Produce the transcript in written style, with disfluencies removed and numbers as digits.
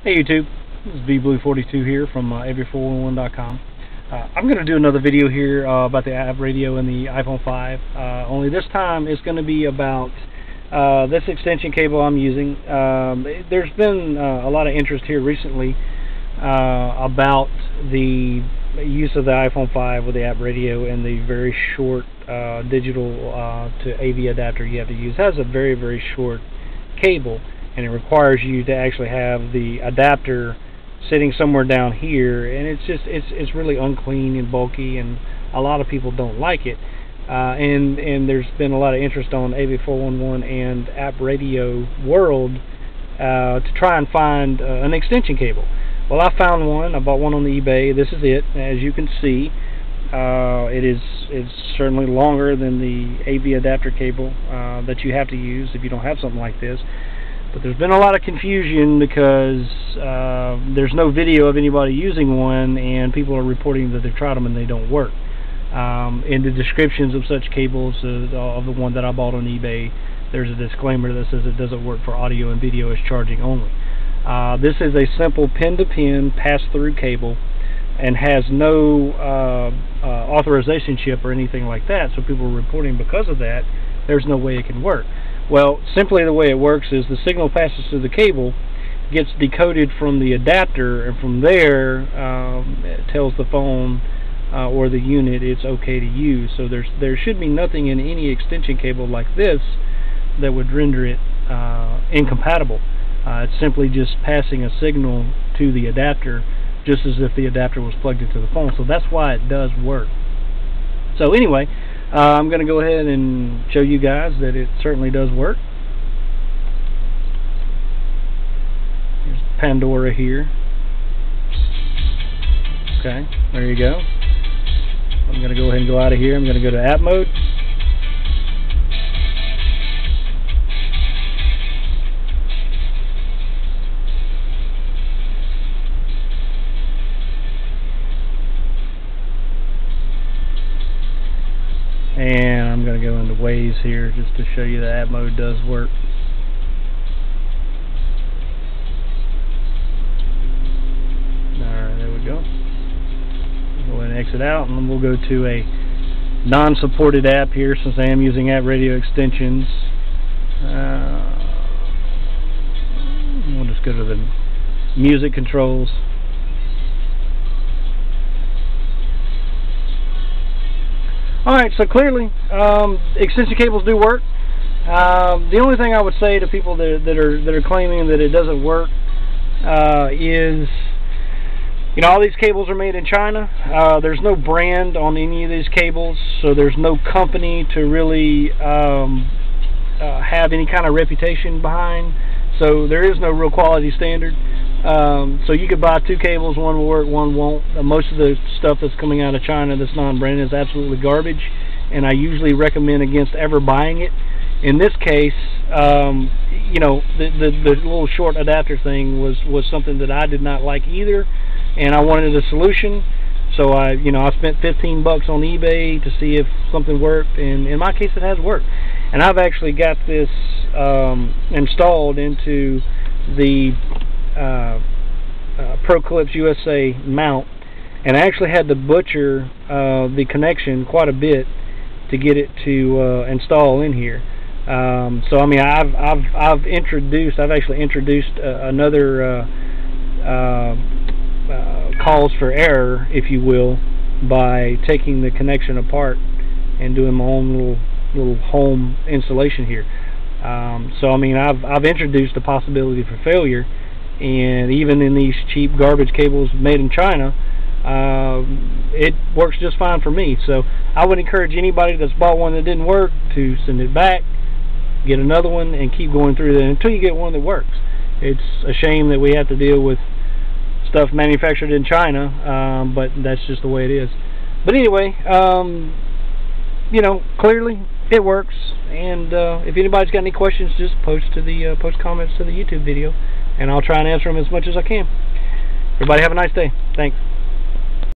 Hey YouTube, this is bblue42 here from AppRadio.com. I'm going to do another video here about the AppRadio and the iPhone 5. Only this time it's going to be about this extension cable I'm using. There's been a lot of interest here recently about the use of the iPhone 5 with the AppRadio and the very short digital to AV adapter you have to use. It has a very, very short cable, and it requires you to actually have the adapter sitting somewhere down here, and it's really unclean and bulky, and a lot of people don't like it. And there's been a lot of interest on AV411 and AppRadio World to try and find an extension cable. Well, I found one. I bought one on eBay. This is it. As you can see, it's certainly longer than the AV adapter cable that you have to use if you don't have something like this. But there's been a lot of confusion because there's no video of anybody using one, and people are reporting that they've tried them and they don't work. In the descriptions of such cables, of the one that I bought on eBay, there's a disclaimer that says it doesn't work for audio and video, it's charging only. This is a simple pin-to-pin pass-through cable and has no authorization chip or anything like that, so people are reporting because of that there's no way it can work. Well, simply the way it works is the signal passes through the cable, gets decoded from the adapter, and from there it tells the phone or the unit it's okay to use. So there should be nothing in any extension cable like this that would render it incompatible. It's simply just passing a signal to the adapter, just as if the adapter was plugged into the phone. So that's why it does work. So anyway, I'm going to go ahead and show you guys that it certainly does work. Here's Pandora here. Okay, there you go. I'm going to go ahead and go out of here. I'm going to go to app mode. And I'm going to go into Waves here just to show you that app mode does work. Alright, there we go. Go ahead and exit out, and then we'll go to a non-supported app here since I am using AppRadio extensions. We'll just go to the music controls. Alright, so clearly extension cables do work. The only thing I would say to people that are claiming that it doesn't work is, you know, all these cables are made in China. There's no brand on any of these cables, so there's no company to really have any kind of reputation behind. So there is no real quality standard. So you could buy two cables, one will work, one won't. Most of the stuff that's coming out of China that's non-branded is absolutely garbage, and I usually recommend against ever buying it. In this case, you know, the little short adapter thing was something that I did not like either, and I wanted a solution. So I spent $15 on eBay to see if something worked, and in my case it has worked. And I've actually got this installed into the ProClips USA mount, and I actually had to butcher the connection quite a bit to get it to install in here. So I mean, I've actually introduced another cause for error, if you will, by taking the connection apart and doing my own little home installation here. So I mean, I've introduced the possibility for failure, and even in these cheap garbage cables made in China, it works just fine for me. So I would encourage anybody that's bought one that didn't work to send it back, get another one, and keep going through that until you get one that works. It's a shame that we have to deal with stuff manufactured in China, but that's just the way it is. But anyway, you know, clearly it works, and if anybody's got any questions, just post comments to the YouTube video, and I'll try and answer them as much as I can. Everybody have a nice day. Thanks.